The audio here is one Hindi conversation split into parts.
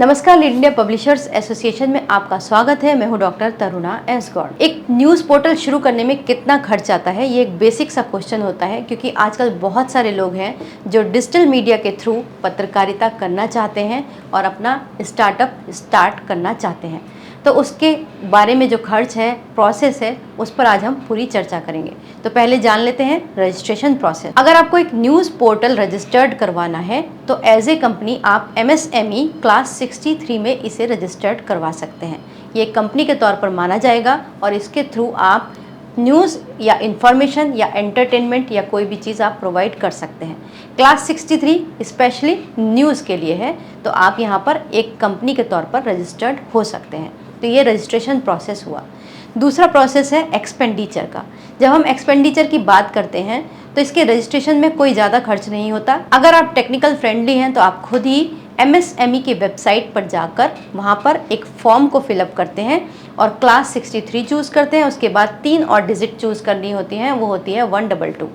नमस्कार, लीड इंडिया पब्लिशर्स एसोसिएशन में आपका स्वागत है। मैं हूं डॉक्टर तरुणा एस गौड़। एक न्यूज़ पोर्टल शुरू करने में कितना खर्च आता है, ये एक बेसिक सा क्वेश्चन होता है, क्योंकि आजकल बहुत सारे लोग हैं जो डिजिटल मीडिया के थ्रू पत्रकारिता करना चाहते हैं और अपना स्टार्टअप स्टार्ट करना चाहते हैं। तो उसके बारे में जो खर्च है, प्रोसेस है, उस पर आज हम पूरी चर्चा करेंगे। तो पहले जान लेते हैं रजिस्ट्रेशन प्रोसेस। अगर आपको एक न्यूज़ पोर्टल रजिस्टर्ड करवाना है तो एज ए कंपनी आप MSME क्लास 63 में इसे रजिस्टर्ड करवा सकते हैं। ये एक कंपनी के तौर पर माना जाएगा और इसके थ्रू आप न्यूज़ या इंफॉर्मेशन या एंटरटेनमेंट या कोई भी चीज़ आप प्रोवाइड कर सकते हैं। क्लास 63 स्पेशली न्यूज़ के लिए है, तो आप यहाँ पर एक कंपनी के तौर पर रजिस्टर्ड हो सकते हैं। तो ये रजिस्ट्रेशन प्रोसेस हुआ। दूसरा प्रोसेस है एक्सपेंडिचर का। जब हम एक्सपेंडिचर की बात करते हैं तो इसके रजिस्ट्रेशन में कोई ज़्यादा खर्च नहीं होता। अगर आप टेक्निकल फ्रेंडली हैं तो आप खुद ही MSME की वेबसाइट पर जाकर वहाँ पर एक फॉर्म को फिलअप करते हैं और क्लास 63 चूज़ करते हैं। उसके बाद 3 और डिजिट चूज़ करनी होती हैं, वो होती है 122।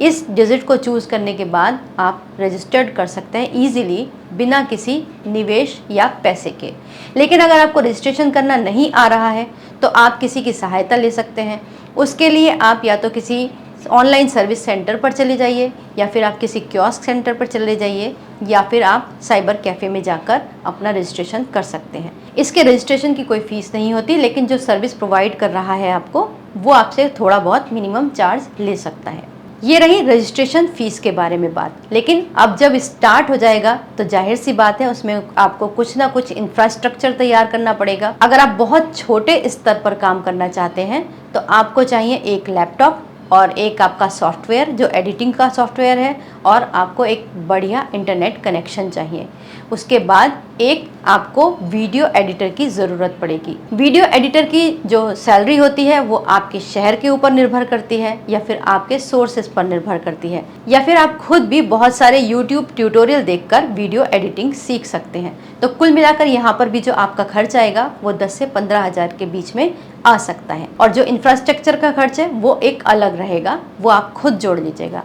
इस डिजिट को चूज़ करने के बाद आप रजिस्टर्ड कर सकते हैं ईजिली, बिना किसी निवेश या पैसे के। लेकिन अगर आपको रजिस्ट्रेशन करना नहीं आ रहा है तो आप किसी की सहायता ले सकते हैं। उसके लिए आप या तो किसी ऑनलाइन सर्विस सेंटर पर चले जाइए, या फिर आप किसी कियोस्क सेंटर पर चले जाइए, या फिर आप साइबर कैफ़े में जाकर अपना रजिस्ट्रेशन कर सकते हैं। इसके रजिस्ट्रेशन की कोई फ़ीस नहीं होती, लेकिन जो सर्विस प्रोवाइड कर रहा है आपको, वो आपसे थोड़ा बहुत मिनिमम चार्ज ले सकता है। ये रही रजिस्ट्रेशन फ़ीस के बारे में बात। लेकिन अब जब स्टार्ट हो जाएगा तो जाहिर सी बात है, उसमें आपको कुछ ना कुछ इंफ्रास्ट्रक्चर तैयार करना पड़ेगा। अगर आप बहुत छोटे स्तर पर काम करना चाहते हैं तो आपको चाहिए एक लैपटॉप और एक आपका सॉफ्टवेयर जो एडिटिंग का सॉफ्टवेयर है, और आपको एक बढ़िया इंटरनेट कनेक्शन चाहिए। उसके बाद एक आपको वीडियो एडिटर की ज़रूरत पड़ेगी। वीडियो एडिटर की जो सैलरी होती है वो आपके शहर के ऊपर निर्भर करती है, या फिर आपके सोर्सेज पर निर्भर करती है, या फिर आप खुद भी बहुत सारे YouTube ट्यूटोरियल देखकर वीडियो एडिटिंग सीख सकते हैं। तो कुल मिलाकर यहाँ पर भी जो आपका खर्च आएगा वो 10 से 15 हज़ार के बीच में आ सकता है। और जो इंफ्रास्ट्रक्चर का खर्च है वो एक अलग रहेगा, वो आप खुद जोड़ लीजिएगा।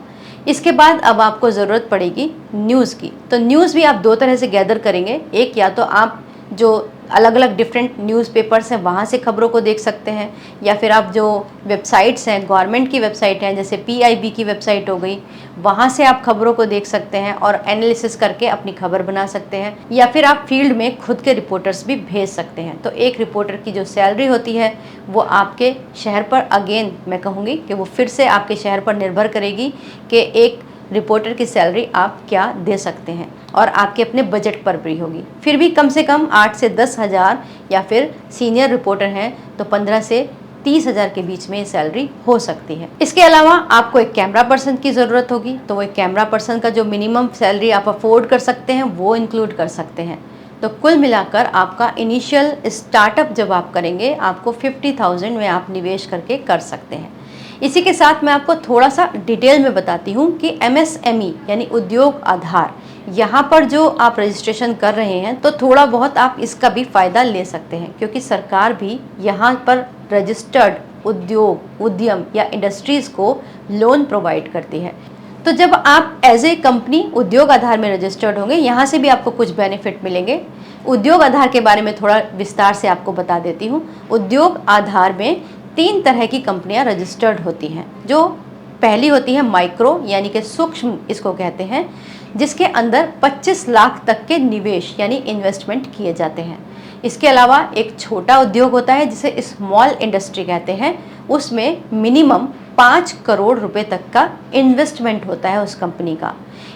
इसके बाद अब आपको ज़रूरत पड़ेगी न्यूज़ की। तो न्यूज़ भी आप दो तरह से गैदर करेंगे। एक, या तो आप जो अलग अलग डिफरेंट न्यूज़पेपर्स हैं वहाँ से खबरों को देख सकते हैं, या फिर आप जो वेबसाइट्स हैं, गवर्नमेंट की वेबसाइट हैं, जैसे PIB की वेबसाइट हो गई, वहाँ से आप खबरों को देख सकते हैं और एनालिसिस करके अपनी खबर बना सकते हैं। या फिर आप फील्ड में खुद के रिपोर्टर्स भी भेज सकते हैं। तो एक रिपोर्टर की जो सैलरी होती है वो आपके शहर पर, अगेन मैं कहूँगी कि वो फिर से आपके शहर पर निर्भर करेगी कि एक रिपोर्टर की सैलरी आप क्या दे सकते हैं, और आपके अपने बजट पर भी होगी। फिर भी कम से कम 8 से 10 हज़ार, या फिर सीनियर रिपोर्टर हैं तो 15 से 30 हज़ार के बीच में सैलरी हो सकती है। इसके अलावा आपको एक कैमरा पर्सन की ज़रूरत होगी, तो वो एक कैमरा पर्सन का जो मिनिमम सैलरी आप अफोर्ड कर सकते हैं वो इंक्लूड कर सकते हैं। तो कुल मिलाकर आपका इनिशियल स्टार्टअप जब आप करेंगे, आपको 50,000 में आप निवेश करके कर सकते हैं। इसी के साथ मैं आपको थोड़ा सा डिटेल में बताती हूँ कि MSME यानी उद्योग आधार, यहाँ पर जो आप रजिस्ट्रेशन कर रहे हैं तो थोड़ा बहुत आप इसका भी फ़ायदा ले सकते हैं, क्योंकि सरकार भी यहाँ पर रजिस्टर्ड उद्योग, उद्यम या इंडस्ट्रीज़ को लोन प्रोवाइड करती है। तो जब आप एज ए कंपनी उद्योग आधार में रजिस्टर्ड होंगे, यहाँ से भी आपको कुछ बेनिफिट मिलेंगे। उद्योग आधार के बारे में थोड़ा विस्तार से आपको बता देती हूँ। उद्योग आधार में 3 तरह की कंपनियां रजिस्टर्ड होती हैं। जो पहली होती है माइक्रो, यानी कि सूक्ष्म इसको कहते हैं, जिसके अंदर 25 लाख तक के निवेश यानी इन्वेस्टमेंट किए जाते हैं। इसके अलावा एक छोटा उद्योग होता है जिसे स्मॉल इंडस्ट्री कहते हैं, उसमें मिनिमम 5 करोड़ रुपए तक का इन्वेस्टमेंट होता है उस कंपनी का।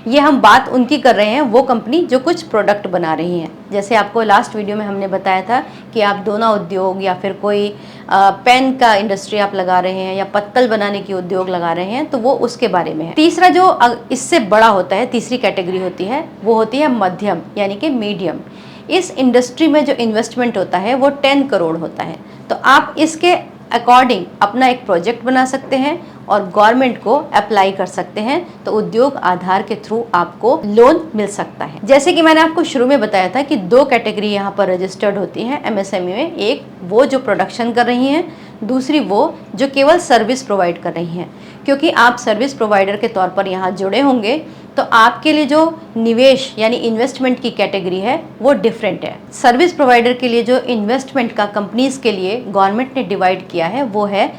ये हम बात उनकी कर रहे हैं, वो कंपनी जो कुछ प्रोडक्ट बना रही हैं। जैसे आपको लास्ट वीडियो में हमने बताया था कि आप दोना उद्योग या फिर कोई पेन का इंडस्ट्री आप लगा रहे हैं, या पत्तल बनाने की उद्योग लगा रहे हैं, तो वो उसके बारे में है। तीसरा जो इससे बड़ा होता है, तीसरी कैटेगरी होती है, वो होती है मध्यम यानी कि मीडियम। इस इंडस्ट्री में जो इन्वेस्टमेंट होता है वो 10 करोड़ होता है। तो आप इसके अकॉर्डिंग अपना एक प्रोजेक्ट बना सकते हैं और गवर्नमेंट को अप्लाई कर सकते हैं। तो उद्योग आधार के थ्रू आपको लोन मिल सकता है। जैसे कि मैंने आपको शुरू में बताया था कि 2 कैटेगरी यहाँ पर रजिस्टर्ड होती हैं MSME में। एक वो जो प्रोडक्शन कर रही हैं, दूसरी वो जो केवल सर्विस प्रोवाइड कर रही हैं। क्योंकि आप सर्विस प्रोवाइडर के तौर पर यहाँ जुड़े होंगे तो आपके लिए जो निवेश यानी इन्वेस्टमेंट की कैटेगरी है वो डिफरेंट है। सर्विस प्रोवाइडर के लिए जो इन्वेस्टमेंट का कंपनीज के लिए गवर्नमेंट ने डिवाइड किया है वो है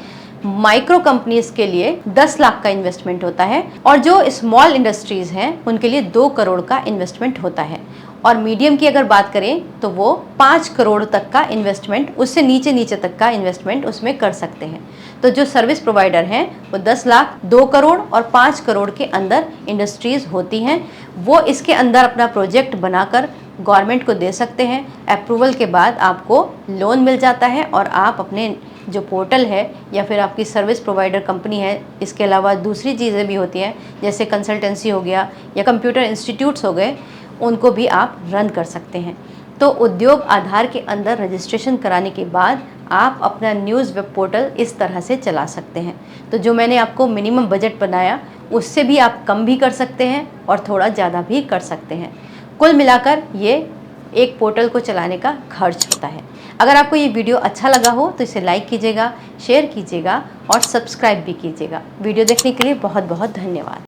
माइक्रो कंपनीज के लिए 10 लाख का इन्वेस्टमेंट होता है और जो स्मॉल इंडस्ट्रीज हैं उनके लिए 2 करोड़ का इन्वेस्टमेंट होता है। और मीडियम की अगर बात करें तो वो 5 करोड़ तक का इन्वेस्टमेंट, उससे नीचे तक का इन्वेस्टमेंट उसमें कर सकते हैं। तो जो सर्विस प्रोवाइडर हैं वो 10 लाख, 2 करोड़ और 5 करोड़ के अंदर इंडस्ट्रीज होती हैं। वो इसके अंदर अपना प्रोजेक्ट बनाकर गवर्नमेंट को दे सकते हैं। अप्रूवल के बाद आपको लोन मिल जाता है और आप अपने जो पोर्टल है या फिर आपकी सर्विस प्रोवाइडर कंपनी है, इसके अलावा दूसरी चीज़ें भी होती हैं जैसे कंसल्टेंसी हो गया या कंप्यूटर इंस्टीट्यूट्स हो गए, उनको भी आप रन कर सकते हैं। तो उद्योग आधार के अंदर रजिस्ट्रेशन कराने के बाद आप अपना न्यूज़ वेब पोर्टल इस तरह से चला सकते हैं। तो जो मैंने आपको मिनिमम बजट बनाया उससे भी आप कम भी कर सकते हैं और थोड़ा ज़्यादा भी कर सकते हैं। कुल मिलाकर ये एक पोर्टल को चलाने का खर्च होता है। अगर आपको ये वीडियो अच्छा लगा हो तो इसे लाइक कीजिएगा, शेयर कीजिएगा और सब्सक्राइब भी कीजिएगा। वीडियो देखने के लिए बहुत बहुत धन्यवाद।